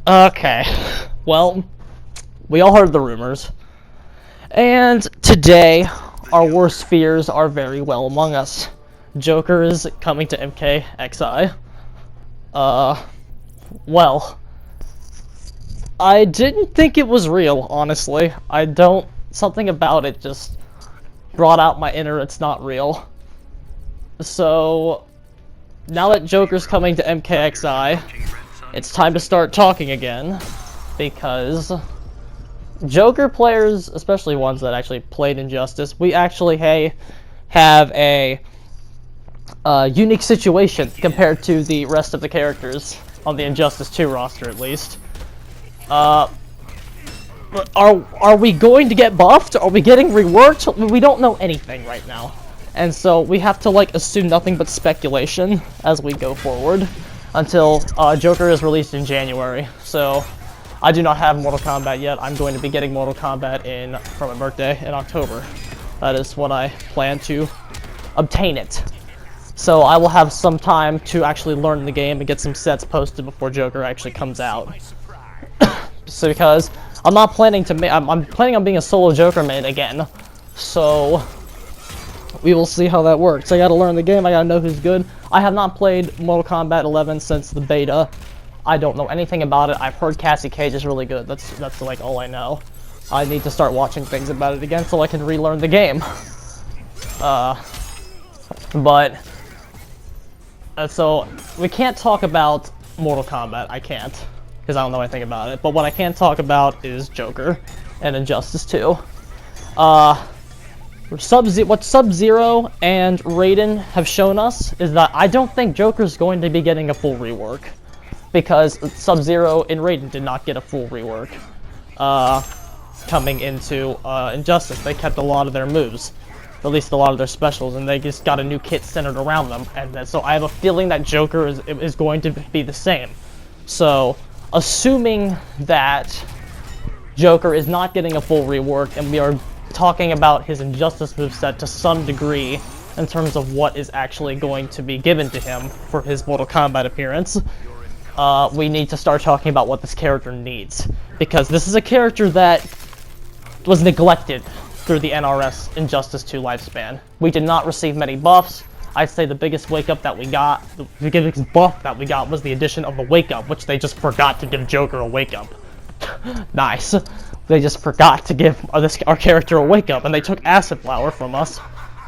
Okay, well, we all heard the rumors, and today our worst fears are very well among us. Joker is coming to MkXI. Well, I didn't think it was real, honestly. Something about it just brought out my inner it's not real. So, now that Joker's coming to MkXI, it's time to start talking again, because Joker players, especially ones that actually played Injustice, we actually have a unique situation compared to the rest of the characters on the Injustice 2 roster, at least. Are we going to get buffed? Are we getting reworked? We don't know anything right now, and so we have to assume nothing but speculation as we go forward until Joker is released in January. So I do not have Mortal Kombat yet. I'm going to be getting Mortal Kombat for my birthday in October. That is when I plan to obtain it. So I will have some time to actually learn the game and get some sets posted before Joker actually comes out. So because I'm not planning to I'm planning on being a solo Joker main again. So we will see how that works. I gotta learn the game, I gotta know who's good. I have not played Mortal Kombat 11 since the beta. I don't know anything about it. I've heard Cassie Cage is really good. That's like all I know. I need to start watching things about it again so I can relearn the game. So we can't talk about Mortal Kombat. I can't, because I don't know anything about it. But what I can talk about is Joker and Injustice 2. What Sub-Zero and Raiden have shown us is that I don't think Joker's going to be getting a full rework, because Sub-Zero and Raiden did not get a full rework coming into Injustice. They kept a lot of their moves, at least a lot of their specials, and they just got a new kit centered around them. And so I have a feeling that Joker is going to be the same. So, assuming that Joker is not getting a full rework, and we are talking about his Injustice moveset to some degree in terms of what is actually going to be given to him for his Mortal Kombat appearance, we need to start talking about what this character needs. Because this is a character that was neglected through the NRS Injustice 2 lifespan. We did not receive many buffs. I'd say the biggest wake-up that we got, the biggest buff that we got, was the addition of the wake-up, which they just forgot to give Joker a wake-up. Nice. They just forgot to give our character a wake-up, and they took Acid Flower from us,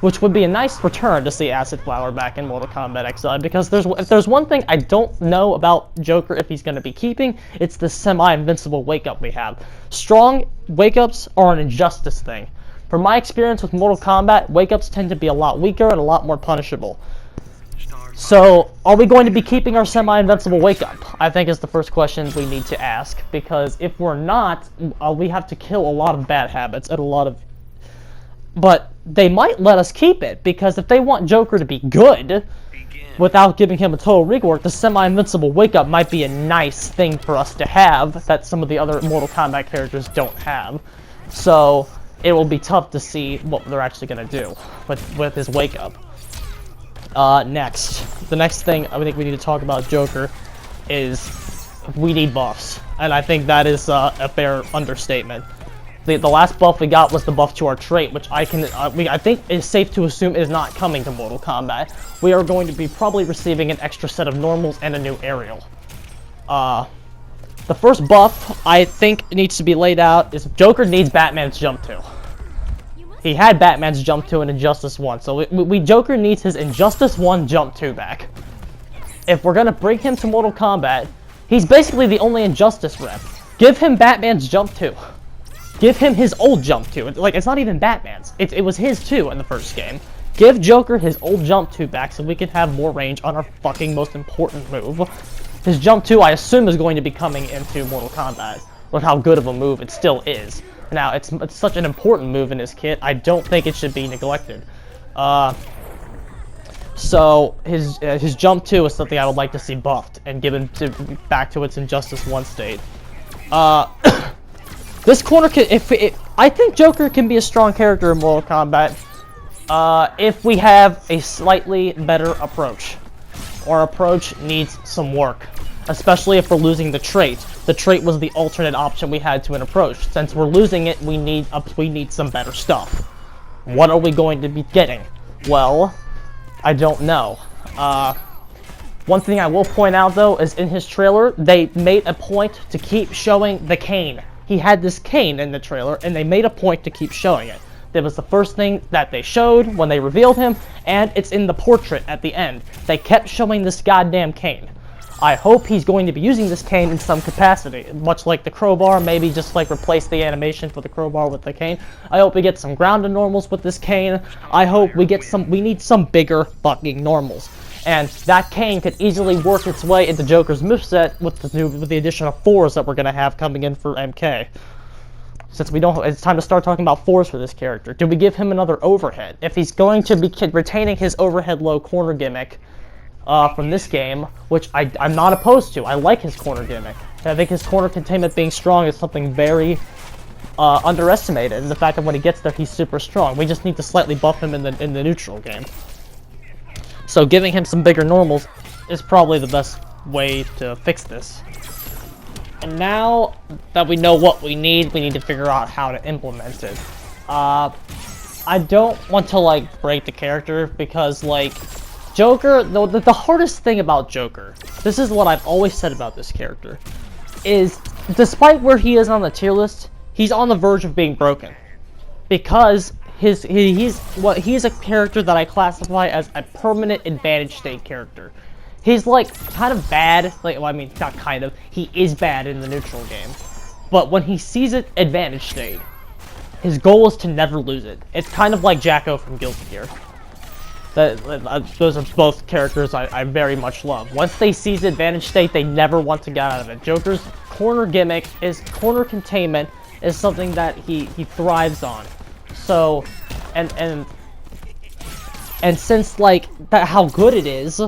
which would be a nice return to see Acid Flower back in Mortal Kombat XI, because if there's one thing I don't know about Joker, if he's going to be keeping, it's the semi-invincible wake-up we have. Strong wake-ups are an Injustice thing. From my experience with Mortal Kombat, wake-ups tend to be a lot weaker and a lot more punishable. So, are we going to be keeping our semi-invincible wake-up? I think is the first question we need to ask, because if we're not, we have to kill a lot of bad habits and a lot of... But they might let us keep it, because if they want Joker to be good, without giving him a total rework, the semi-invincible wake-up might be a nice thing for us to have that some of the other Mortal Kombat characters don't have. So, it will be tough to see what they're actually going to do with his wake-up. Next. The next thing I think we need to talk about Joker is we need buffs. And I think that is a fair understatement. The last buff we got was the buff to our trait, which I think is safe to assume is not coming to Mortal Kombat. We are going to be probably receiving an extra set of normals and a new aerial. The first buff I think needs to be laid out is Joker needs Batman's Jump 2. He had Batman's Jump 2 in Injustice 1, so Joker needs his Injustice 1 Jump 2 back. If we're gonna bring him to Mortal Kombat, he's basically the only Injustice rep. Give him Batman's Jump 2. Give him his old Jump 2. It's not even Batman's. It was his too in the first game. Give Joker his old Jump 2 back so we can have more range on our fucking most important move. His Jump 2, I assume, is going to be coming into Mortal Kombat, with how good of a move it still is. Now, it's such an important move in his kit, I don't think it should be neglected. So, his Jump 2 is something I would like to see buffed, and given back to its Injustice 1 state. This corner I think Joker can be a strong character in Mortal Kombat, if we have a slightly better approach. Our approach needs some work, especially if we're losing the trait. the trait was the alternate option we had to an approach. Since we're losing it, we need some better stuff. What are we going to be getting? Well, I don't know. One thing I will point out though is in his trailer, they made a point to keep showing the cane. He had this cane in the trailer, and they made a point to keep showing it. That was the first thing that they showed when they revealed him, and it's in the portrait at the end. They kept showing this goddamn cane. I hope he's going to be using this cane in some capacity, much like the crowbar, maybe just like replace the animation for the crowbar with the cane. I hope we get some grounded normals with this cane. I hope we get we need some bigger fucking normals. And that cane could easily work its way into Joker's moveset with the addition of 4s that we're gonna have coming in for MK. Since we don't, it's time to start talking about 4s for this character. Do we give him another overhead? If he's going to be retaining his overhead low corner gimmick from this game, which I'm not opposed to. I like his corner gimmick. I think his corner containment being strong is something very underestimated, and the fact that when he gets there, he's super strong. We just need to slightly buff him in the neutral game. So giving him some bigger normals is probably the best way to fix this. And now that we know what we need to figure out how to implement it. I don't want to like break the character because like Joker, the hardest thing about Joker, this is what I've always said about this character, is despite where he is on the tier list, he's on the verge of being broken. Because he's a character that I classify as a permanent advantage state character. He's like kind of bad, like, well, I mean not kind of, he is bad in the neutral game. But when he sees it advantage state, his goal is to never lose it. It's kind of like Jacko from Guilty Gear. Those are both characters I very much love. Once they seize advantage state, they never want to get out of it. Joker's corner gimmick, corner containment, is something that he thrives on. So, and since like how good it is,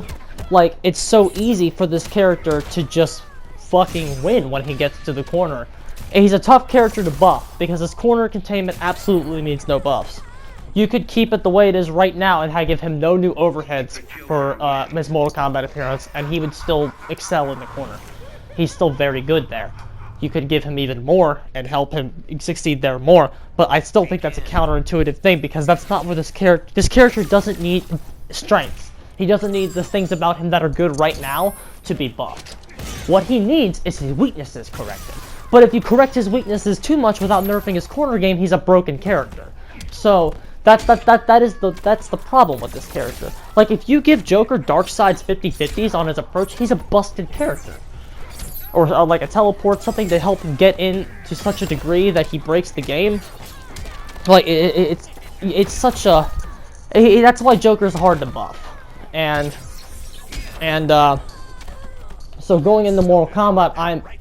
like it's so easy for this character to just fucking win when he gets to the corner. And he's a tough character to buff because his corner containment absolutely needs no buffs. You could keep it the way it is right now and give him no new overheads for his Mortal Kombat appearance, and he would still excel in the corner. He's still very good there. You could give him even more and help him succeed there more, but I still think that's a counterintuitive thing because that's not where this character doesn't need strengths. He doesn't need the things about him that are good right now to be buffed. What he needs is his weaknesses corrected. But if you correct his weaknesses too much without nerfing his corner game, he's a broken character. So that's the problem with this character. Like if you give Joker dark sides 50/50s on his approach, he's a busted character. Or like a teleport, something to help him get in to such a degree that he breaks the game. Like it's such a that's why Joker's hard to buff. And so going into Mortal Kombat,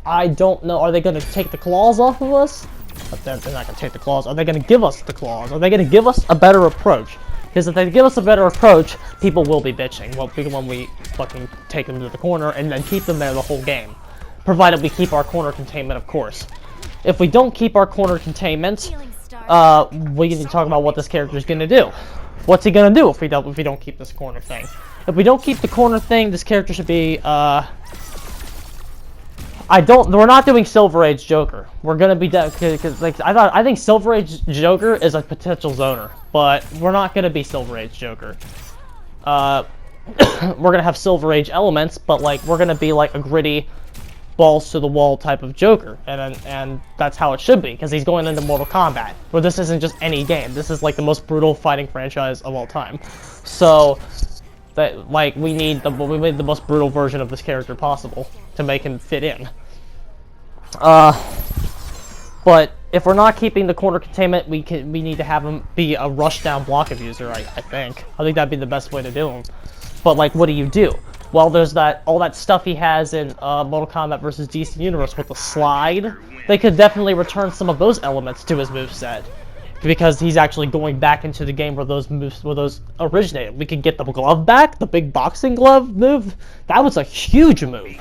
I don't know. Are they going to take the claws off of us? But they're not going to take the claws. Are they going to give us the claws? Are they going to give us a better approach? Because if they give us a better approach, people will be bitching. Well, when we fucking take them to the corner and then keep them there the whole game. Provided we keep our corner containment, of course. If we don't keep our corner containment, we need to talk about what this character is going to do. What's he going to do if we don't keep this corner thing? If we don't keep the corner thing, this character should be, we're not doing Silver Age Joker. We're gonna be because like I think Silver Age Joker is a potential zoner, but we're not gonna be Silver Age Joker. We're gonna have Silver Age elements, but like we're gonna be like a gritty, balls to the wall type of Joker, and that's how it should be because he's going into Mortal Kombat, where this isn't just any game. This is like the most brutal fighting franchise of all time. So that like we made the most brutal version of this character possible to make him fit in. But if we're not keeping the corner containment, we need to have him be a rush down block abuser. I think that'd be the best way to do him. But like, what do you do? Well, there's all that stuff he has in Mortal Kombat vs. DC Universe with the slide. They could definitely return some of those elements to his moveset, because he's actually going back into the game where those originated. We could get the glove back, the big boxing glove move. That was a huge move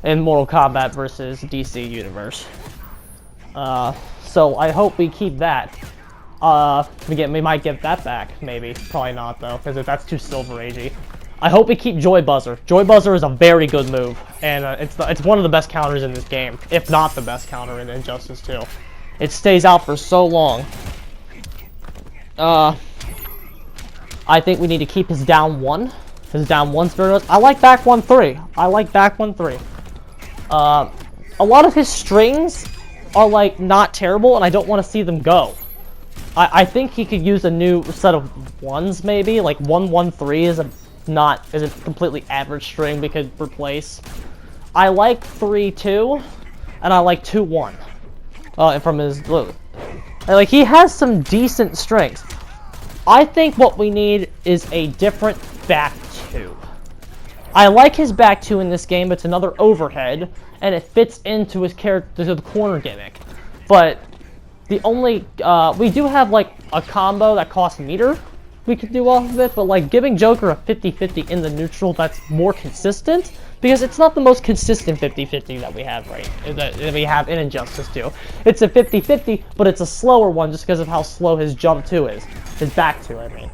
in Mortal Kombat vs. DC Universe. So I hope we keep that. We might get that back, maybe. Probably not though, because that's too Silver Agey. I hope we keep Joy Buzzer. Joy Buzzer is a very good move, and it's one of the best counters in this game, if not the best counter in Injustice 2. It stays out for so long. I think we need to keep his down 1. His down 1's very nice. I like back 1-3. I like back 1-3. A lot of his strings are like not terrible, and I don't want to see them go. I think he could use a new set of 1s maybe, like 1-1-3 is a completely average string we could replace. I like 3-2, and I like 2-1. And from his like he has some decent strings. I think what we need is a different back 2. I like his back 2 in this game. It's another overhead, and it fits into his character, the corner gimmick. But the only we do have like a combo that costs meter we could do off of it, but like giving Joker a 50-50 in the neutral that's more consistent, because it's not the most consistent 50-50 that we have that we have in Injustice 2. It's a 50-50, but it's a slower one just because of how slow his jump 2 is. His back 2, I mean.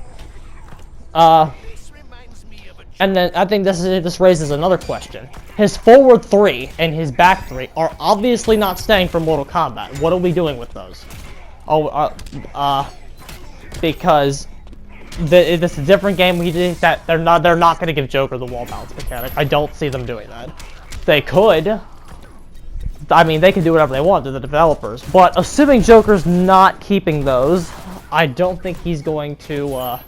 And then I think this raises another question. His forward 3 and his back 3 are obviously not staying for Mortal Kombat. What are we doing with those? Because this is a different game. They're not going to give Joker the wall bounce mechanic. I don't see them doing that. They could. I mean, they can do whatever they want to the developers. But assuming Joker's not keeping those, I don't think he's going to.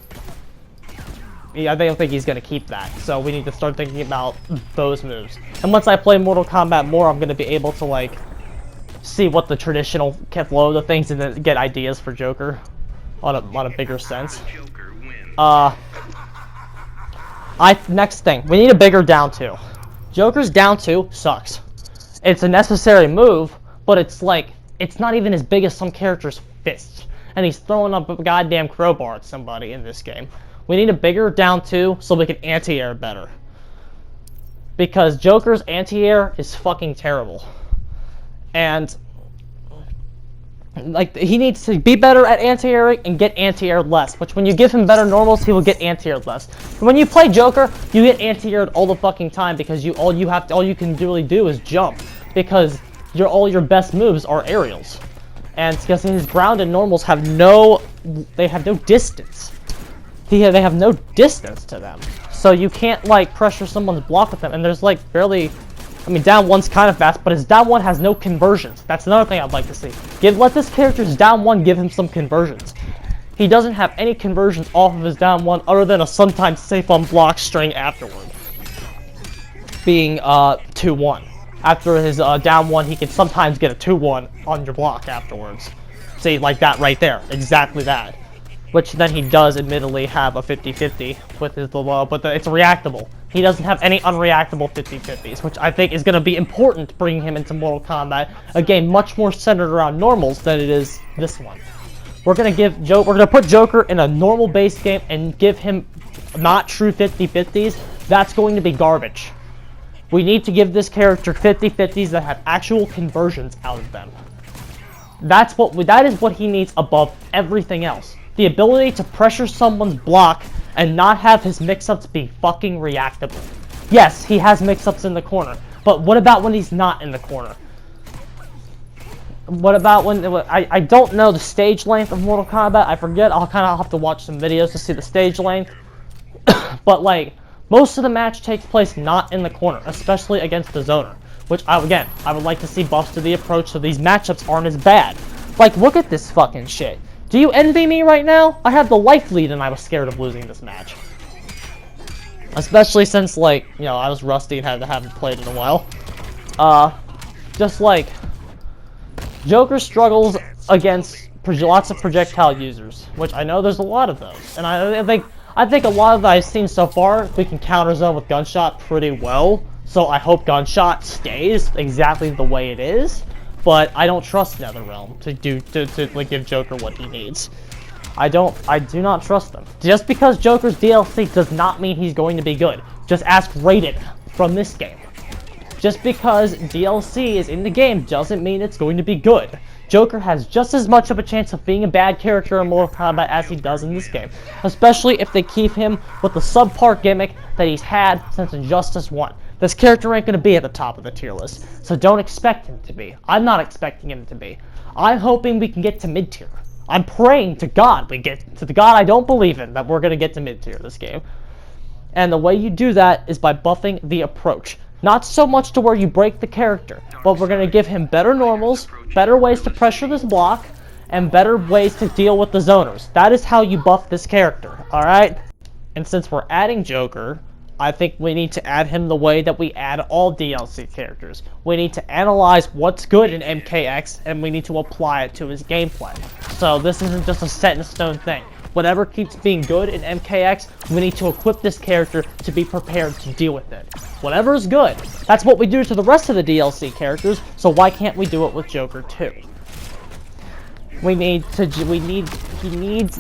I don't think he's going to keep that, so we need to start thinking about those moves. And once I play Mortal Kombat more, I'm going to be able to, like, see what the traditional flow of the things and then get ideas for Joker on a bigger sense. Next thing, we need a bigger down 2. Joker's down 2 sucks. It's a necessary move, but it's like, it's not even as big as some characters' fists. And he's throwing up a goddamn crowbar at somebody in this game. We need a bigger down 2 so we can anti-air better. Because Joker's anti-air is fucking terrible. And like he needs to be better at anti-airing and get anti-air less. Which when you give him better normals, he will get anti-aired less. When you play Joker, you get anti-aired all the fucking time because all you can really do is jump. Because all your best moves are aerials. And because his ground and normals have no distance. They have no distance to them, so you can't like pressure someone's block with them. And there's like barely, I mean, down 1's kind of fast, but his down 1 has no conversions. That's another thing I'd like to see. Let this character's down 1 give him some conversions. He doesn't have any conversions off of his down 1 other than a sometimes safe on block string afterward, being 2-1. After his down 1, he can sometimes get a 2-1 on your block afterwards. See, like that right there, exactly that. Which then he does admittedly have a 50-50 with his low, but it's reactable. He doesn't have any unreactable 50-50s, which I think is going to be important bringing him into Mortal Kombat. A game much more centered around normals than it is this one. We're going to put Joker in a normal base game and give him not true 50-50s. That's going to be garbage. We need to give this character 50-50s that have actual conversions out of them. That is what he needs above everything else. The ability to pressure someone's block and not have his mix-ups be fucking reactable. Yes, he has mix-ups in the corner, but what about when he's not in the corner? What about when... I don't know the stage length of Mortal Kombat. I forget. I'll have to watch some videos to see the stage length. But, like, most of the match takes place not in the corner, especially against the zoner. Which, I would like to see buffs to the approach so these matchups aren't as bad. Like, look at this fucking shit. Do you envy me right now? I had the life lead and I was scared of losing this match. Especially since, like, you know, I was rusty and haven't played in a while. Just like, Joker struggles against lots of projectile users, which I know there's a lot of those. And I think a lot of that I've seen so far, we can counter zone with Gunshot pretty well. So I hope Gunshot stays exactly the way it is. But I don't trust NetherRealm to like give Joker what he needs. I do not trust them. Just because Joker's DLC does not mean he's going to be good. Just ask Rated from this game. Just because DLC is in the game doesn't mean it's going to be good. Joker has just as much of a chance of being a bad character in Mortal Kombat as he does in this game. Especially if they keep him with the subpar gimmick that he's had since Injustice 1. This character ain't going to be at the top of the tier list, so don't expect him to be. I'm not expecting him to be. I'm hoping we can get to mid-tier. I'm praying to God we get to the God I don't believe in that we're going to get to mid-tier this game. And the way you do that is by buffing the approach. Not so much to where you break the character, but we're going to give him better normals, better ways to pressure this block, and better ways to deal with the zoners. That is how you buff this character, alright? And since we're adding Joker, I think we need to add him the way that we add all DLC characters. We need to analyze what's good in MKX, and we need to apply it to his gameplay. So this isn't just a set-in-stone thing. Whatever keeps being good in MKX, we need to equip this character to be prepared to deal with it. Whatever is good. That's what we do to the rest of the DLC characters, so why can't we do it with Joker too? He needs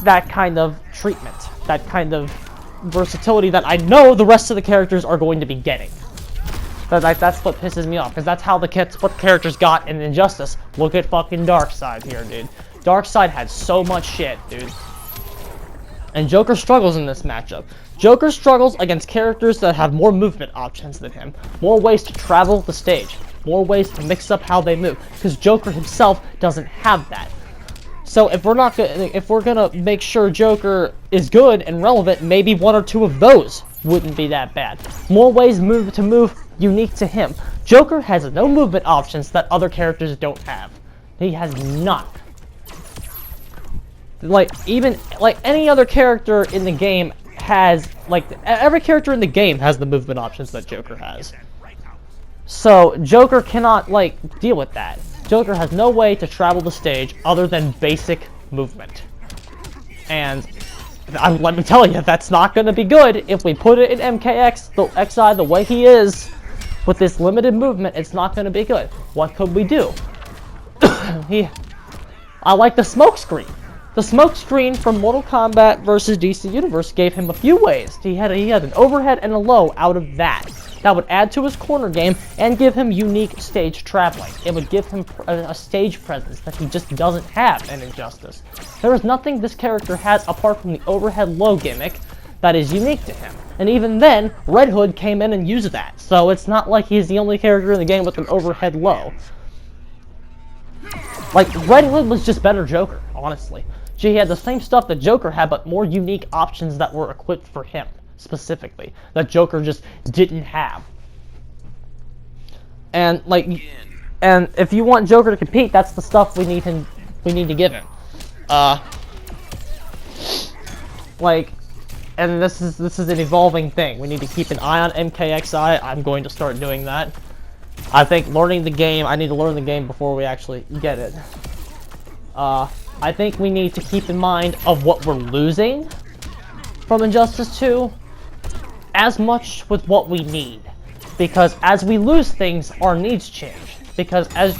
that kind of treatment, that kind of versatility that I know the rest of the characters are going to be getting. That's what pisses me off, because that's how what the characters got in Injustice. Look at fucking Darkseid here, dude. Darkseid had so much shit, dude. And Joker struggles in this matchup. Joker struggles against characters that have more movement options than him, more ways to travel the stage, more ways to mix up how they move, because Joker himself doesn't have that. So if we're gonna make sure Joker is good and relevant, maybe one or two of those wouldn't be that bad. More ways to move unique to him. Joker has no movement options that other characters don't have. He has none. Like any other character in the game has, every character in the game has the movement options that Joker has. So Joker cannot deal with that. Joker has no way to travel the stage other than basic movement. And let me tell you, that's not going to be good. If we put it in MkXI the way he is, with this limited movement, it's not going to be good. What could we do? I like the smoke screen. The smoke screen from Mortal Kombat vs. DC Universe gave him a few ways. He had an overhead and a low out of that. That would add to his corner game and give him unique stage traveling. It would give him a stage presence that he just doesn't have in Injustice. There is nothing this character has apart from the overhead low gimmick that is unique to him. And even then, Red Hood came in and used that. So it's not like he's the only character in the game with an overhead low. Red Hood was just better Joker, honestly. He had the same stuff that Joker had, but more unique options that were equipped for him, specifically, that Joker just didn't have. And and if you want Joker to compete, that's the stuff we need to give him. And this is an evolving thing. We need to keep an eye on MkXI. I'm going to start doing that. I think learning the game, I need to learn the game before we actually get it. I think we need to keep in mind of what we're losing from Injustice 2 as much with what we need. Because as we lose things, our needs change. Because as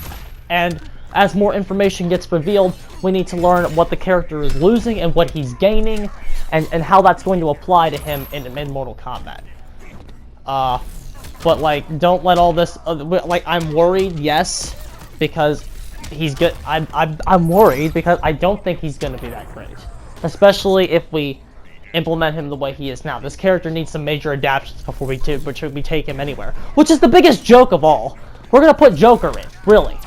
more information gets revealed, we need to learn what the character is losing and what he's gaining, and how that's going to apply to him in Mortal Kombat. But don't let all this, I'm worried, yes, because he's good. I'm worried because I don't think he's going to be that great. Especially if we implement him the way he is now. This character needs some major adaptations before we take him anywhere. Which is the biggest joke of all. We're going to put Joker in, really.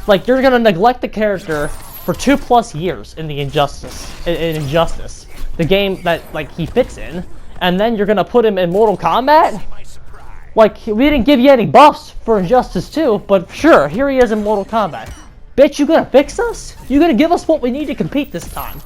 You're going to neglect the character for 2+ years in the Injustice. The game that, he fits in. And then you're going to put him in Mortal Kombat? We didn't give you any buffs for Injustice 2, but sure, here he is in Mortal Kombat. Bitch, you gonna fix us? You gonna give us what we need to compete this time?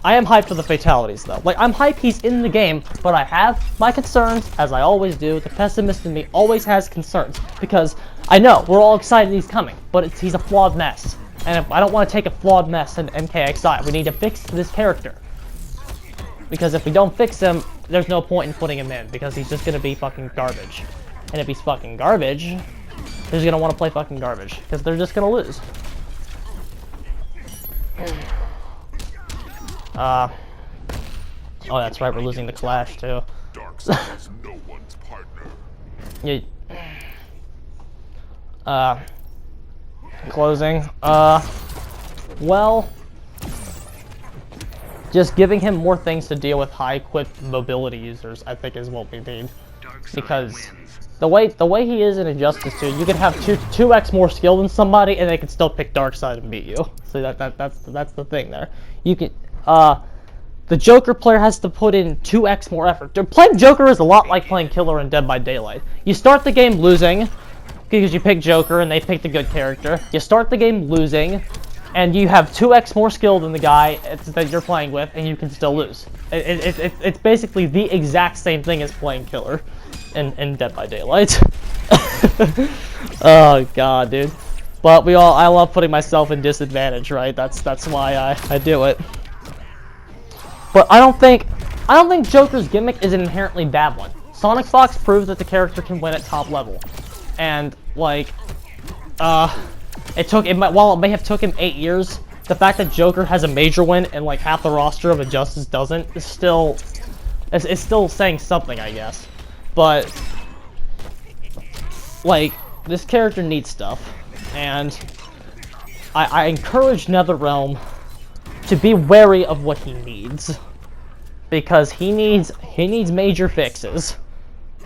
I am hyped for the fatalities, though. I'm hyped he's in the game, but I have my concerns, as I always do. The pessimist in me always has concerns, because I know, we're all excited he's coming, but he's a flawed mess. And I don't want to take a flawed mess in MkXI. We need to fix this character. Because if we don't fix him, there's no point in putting him in, because he's just gonna be fucking garbage. And if he's fucking garbage, they're just gonna want to play fucking garbage, because they're just gonna lose. Oh, that's right, we're losing the Clash, too. Yeah. Closing. Well, just giving him more things to deal with high-equipped mobility users, I think, is what we need. Because the way he is in Injustice 2, you can have 2x more skill than somebody, and they can still pick Darkseid and beat you. So that's the thing there. You can the Joker player has to put in 2x more effort. Playing Joker is a lot like playing Killer in Dead by Daylight. You start the game losing because you pick Joker and they pick the good character. You start the game losing, and you have 2x more skill than the guy that you're playing with, and you can still lose. It's basically the exact same thing as playing Killer in Dead by Daylight. Oh god, dude. But I love putting myself in disadvantage, right? That's why I do it. But I don't think Joker's gimmick is an inherently bad one. Sonic Fox proves that the character can win at top level, and like, while it may have took him 8 years, the fact that Joker has a major win and like half the roster of Injustice doesn't is still saying something, I guess. But like, this character needs stuff, and I encourage NetherRealm to be wary of what he needs, because he needs major fixes,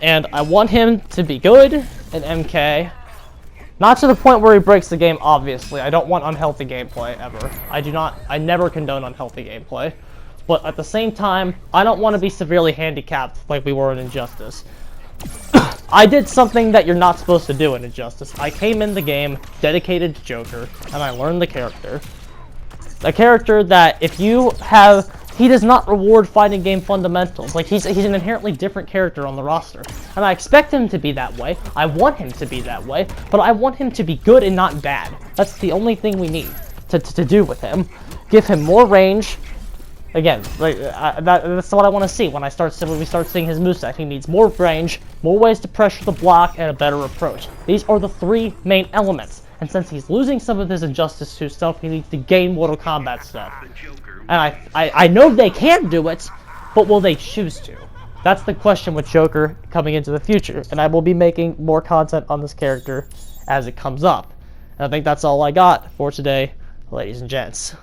and I want him to be good in MK, not to the point where he breaks the game. Obviously, I don't want unhealthy gameplay ever. I never condone unhealthy gameplay, but at the same time, I don't want to be severely handicapped like we were in Injustice. I did something that you're not supposed to do in Injustice. I came in the game dedicated to Joker, and I learned the character. A character that he does not reward fighting game fundamentals. Like, he's an inherently different character on the roster. And I expect him to be that way. I want him to be that way. But I want him to be good and not bad. That's the only thing we need to do with him. Give him more range. Again, like, that's what I want to see when we start seeing his moveset. He needs more range, more ways to pressure the block, and a better approach. These are the 3 main elements. And since he's losing some of his Injustice 2 stuff, he needs to gain Mortal Kombat stuff. And I know they can do it, but will they choose to? That's the question with Joker coming into the future. And I will be making more content on this character as it comes up. And I think that's all I got for today, ladies and gents.